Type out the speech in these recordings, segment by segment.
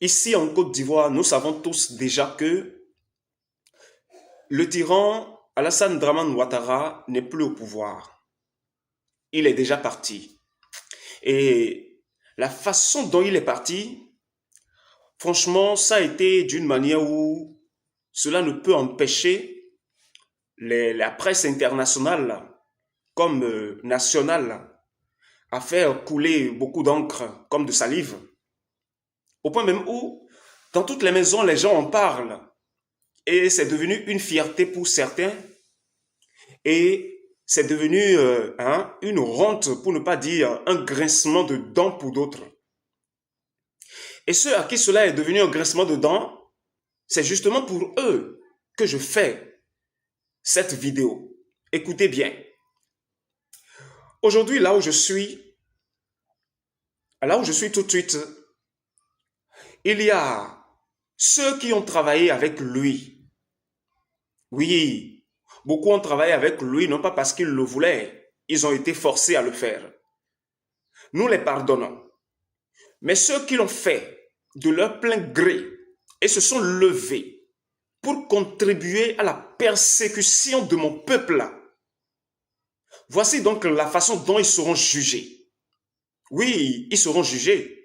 Ici en Côte d'Ivoire, nous savons tous déjà que le tyran Alassane Dramane Ouattara n'est plus au pouvoir. Il est déjà parti. Et la façon dont il est parti, franchement, ça a été d'une manière où cela ne peut empêcher la presse internationale comme nationale à faire couler beaucoup d'encre comme de salive. Au point même où, dans toutes les maisons, les gens en parlent. Et c'est devenu une fierté pour certains. Et c'est devenu une honte, pour ne pas dire un grincement de dents pour d'autres. Et ceux à qui cela est devenu un grincement de dents, c'est justement pour eux que je fais cette vidéo. Écoutez bien. Aujourd'hui, là où je suis tout de suite, il y a ceux qui ont travaillé avec lui. Oui, beaucoup ont travaillé avec lui, non pas parce qu'ils le voulaient, ils ont été forcés à le faire. Nous les pardonnons. Mais ceux qui l'ont fait de leur plein gré et se sont levés pour contribuer à la persécution de mon peuple, voici donc la façon dont ils seront jugés. Oui, ils seront jugés.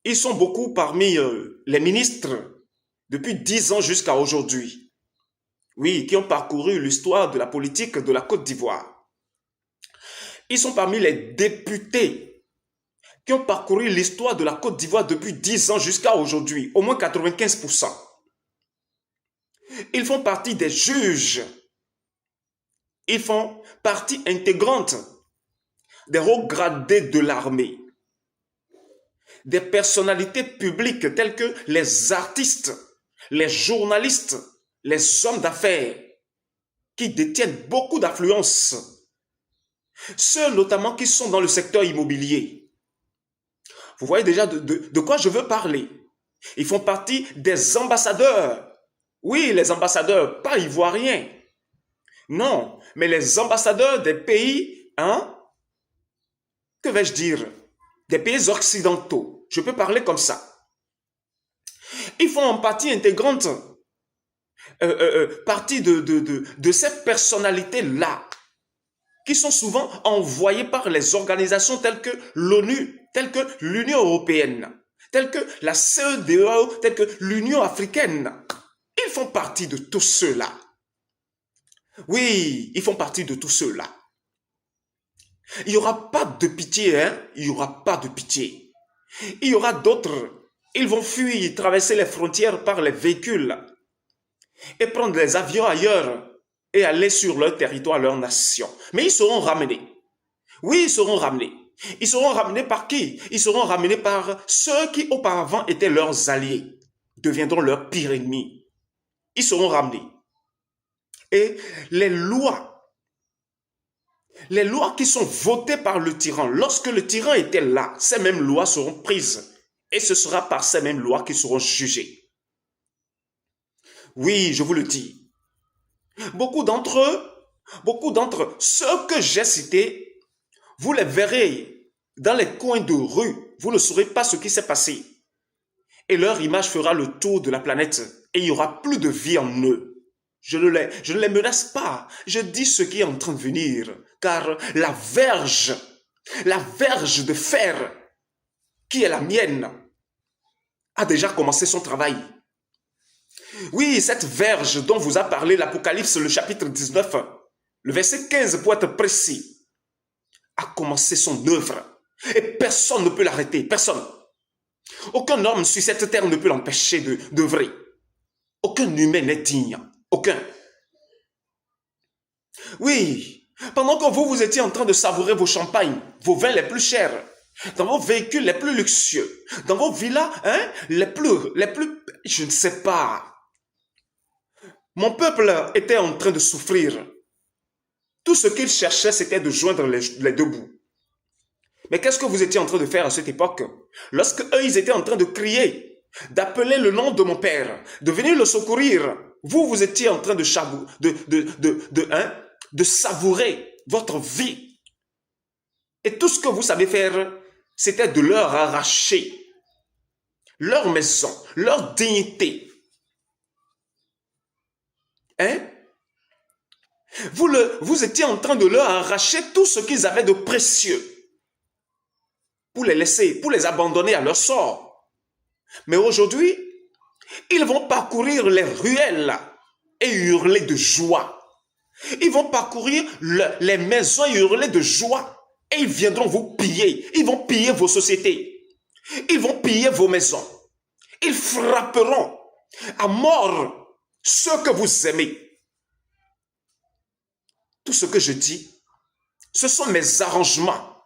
Ils sont beaucoup parmi les ministres depuis 10 ans jusqu'à aujourd'hui. Oui, qui ont parcouru l'histoire de la politique de la Côte d'Ivoire. Ils sont parmi les députés qui ont parcouru l'histoire de la Côte d'Ivoire depuis 10 ans jusqu'à aujourd'hui, au moins 95%. Ils font partie des juges. Ils font partie intégrante des hauts gradés de l'armée. Des personnalités publiques telles que les artistes, les journalistes, les hommes d'affaires qui détiennent beaucoup d'influence. Ceux notamment qui sont dans le secteur immobilier. Vous voyez déjà de quoi je veux parler. Ils font partie des ambassadeurs. Oui, les ambassadeurs, pas ivoiriens. Non, mais les ambassadeurs des pays, que vais-je dire, des pays occidentaux. Je peux parler comme ça. Ils font en partie intégrante, partie de ces personnalités-là, qui sont souvent envoyées par les organisations telles que l'ONU, telles que l'Union européenne, telles que la CEDEAO, telles que l'Union africaine. Ils font partie de tous ceux-là. Oui, ils font partie de tous ceux-là. Il n'y aura pas de pitié, il n'y aura pas de pitié. Il y aura d'autres, ils vont fuir, traverser les frontières par les véhicules et prendre les avions ailleurs et aller sur leur territoire, leur nation. Mais ils seront ramenés. Oui, ils seront ramenés. Ils seront ramenés par qui? Ils seront ramenés par ceux qui auparavant étaient leurs alliés, deviendront leurs pires ennemis. Ils seront ramenés. Et les lois qui sont votées par le tyran, lorsque le tyran était là, ces mêmes lois seront prises. Et ce sera par ces mêmes lois qu'ils seront jugés. Oui, je vous le dis. Beaucoup d'entre ceux que j'ai cités, vous les verrez dans les coins de rue. Vous ne saurez pas ce qui s'est passé. Et leur image fera le tour de la planète. Et il n'y aura plus de vie en eux. Je ne les menace pas. Je dis ce qui est en train de venir. Car la verge de fer, qui est la mienne, a déjà commencé son travail. Oui, cette verge dont vous a parlé l'Apocalypse, le chapitre 19, le verset 15 pour être précis, a commencé son œuvre. Et personne ne peut l'arrêter, personne. Aucun homme sur cette terre ne peut l'empêcher d'œuvrer. Aucun humain n'est digne. Aucun. Oui, pendant que vous étiez en train de savourer vos champagnes, vos vins les plus chers, dans vos véhicules les plus luxueux, dans vos villas, les plus, je ne sais pas. Mon peuple était en train de souffrir. Tout ce qu'il cherchait, c'était de joindre les deux bouts. Mais qu'est-ce que vous étiez en train de faire à cette époque? Lorsque eux, ils étaient en train de crier, d'appeler le nom de mon père, de venir le secourir, vous étiez en train de savourer votre vie. Et tout ce que vous savez faire, c'était de leur arracher leur maison, leur dignité. Hein? Vous étiez en train de leur arracher tout ce qu'ils avaient de précieux pour les laisser, pour les abandonner à leur sort. Mais aujourd'hui, ils vont parcourir les ruelles et hurler de joie. Ils vont parcourir les maisons et hurler de joie. Et ils viendront vous piller. Ils vont piller vos sociétés. Ils vont piller vos maisons. Ils frapperont à mort ceux que vous aimez. Tout ce que je dis, ce sont mes arrangements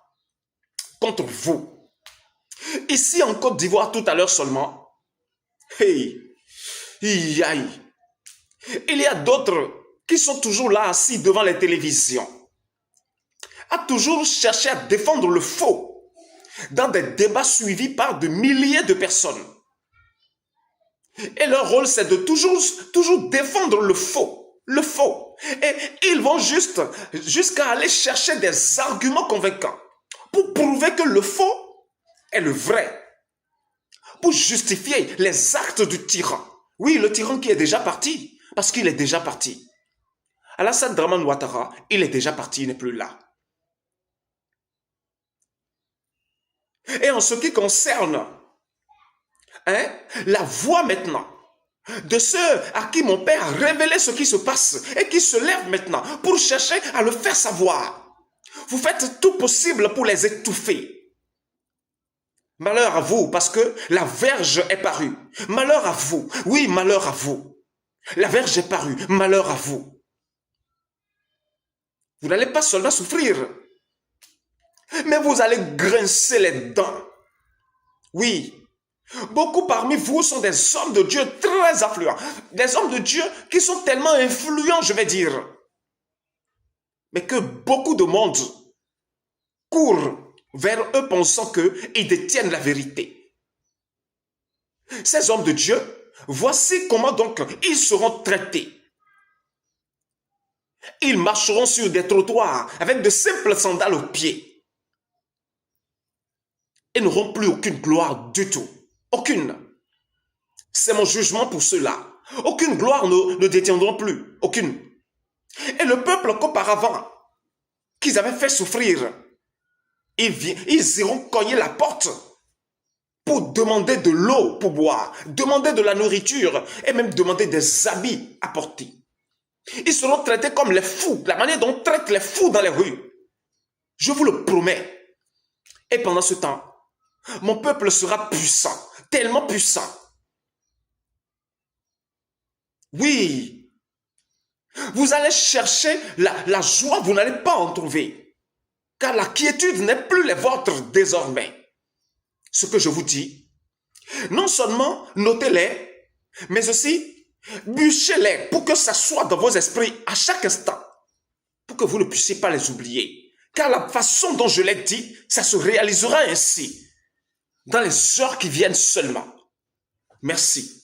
contre vous. Ici en Côte d'Ivoire, tout à l'heure seulement, hey, il y a d'autres qui sont toujours là assis devant les télévisions, à toujours chercher à défendre le faux dans des débats suivis par de milliers de personnes. Et leur rôle, c'est de toujours défendre le faux. Le faux. Et ils vont jusqu'à aller chercher des arguments convaincants pour prouver que le faux est le vrai. Pour justifier les actes du tyran. Oui, le tyran qui est déjà parti. Parce qu'il est déjà parti. Alassane Dramane Ouattara, il est déjà parti, il n'est plus là. Et en ce qui concerne la voix maintenant de ceux à qui mon père a révélé ce qui se passe et qui se lèvent maintenant pour chercher à le faire savoir. Vous faites tout possible pour les étouffer. Malheur à vous parce que la verge est parue. Malheur à vous. Oui, malheur à vous. La verge est parue. Malheur à vous. Vous n'allez pas seulement souffrir, mais vous allez grincer les dents. Oui. Beaucoup parmi vous sont des hommes de Dieu très influents. Des hommes de Dieu qui sont tellement influents, je vais dire. Mais que beaucoup de monde court vers eux pensant qu'ils détiennent la vérité. Ces hommes de Dieu, voici comment donc ils seront traités. Ils marcheront sur des trottoirs avec de simples sandales aux pieds. Ils n'auront plus aucune gloire du tout. Aucune. C'est mon jugement pour ceux-là. Aucune gloire ne détiendront plus. Aucune. Et le peuple qu'auparavant, qu'ils avaient fait souffrir, ils iront cogner la porte pour demander de l'eau pour boire, demander de la nourriture et même demander des habits à porter. Ils seront traités comme les fous, la manière dont on traite les fous dans les rues. Je vous le promets. Et pendant ce temps, mon peuple sera puissant, tellement puissant. Oui, vous allez chercher la joie, vous n'allez pas en trouver. Car la quiétude n'est plus les vôtres désormais. Ce que je vous dis, non seulement notez-les, mais aussi bûchez-les pour que ça soit dans vos esprits à chaque instant, pour que vous ne puissiez pas les oublier. Car la façon dont je l'ai dit, ça se réalisera ainsi, dans les heures qui viennent seulement. Merci.